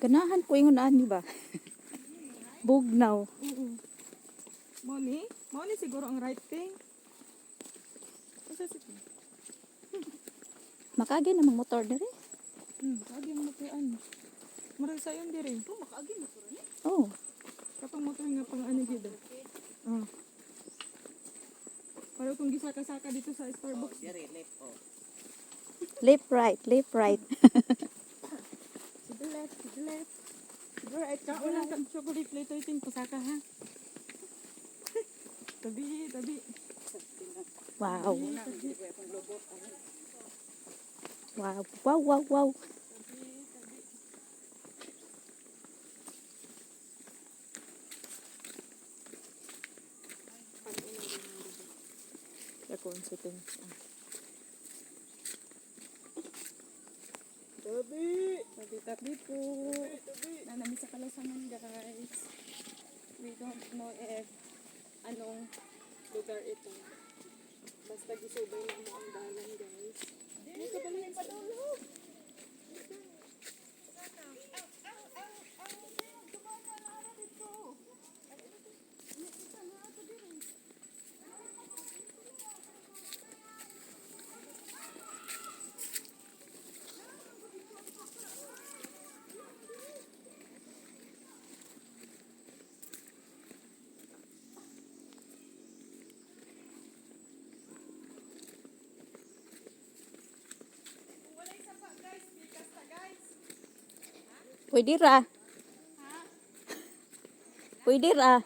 Ganahan ko ingon ani ba? Bugnaw. Oo. Mo ni siguro ang right thing. Kasi sige. Makagi namang motor dire. Lagi mo tuan. Murag sayon dire. Makaagi mo sura ni. Oh, Kapag motor nga pang ano gid. Oh. Para kung gisaka-saka dito sa Starbucks. Dire left oh. left right, left right. To the left, to the left. To the right, to the right. Kang chocolate later iting pasaka ha. Tabi. Wow. Tabi. Wow, wow, wow, wow. Consequence. Tabi po. Nanami sa Kalasangan guys. We don't know if anong lugar ito. Basta gisubay lang mo ang dalan guys. Dito kabalik pa dulo. Pwede ra. Pwede ra.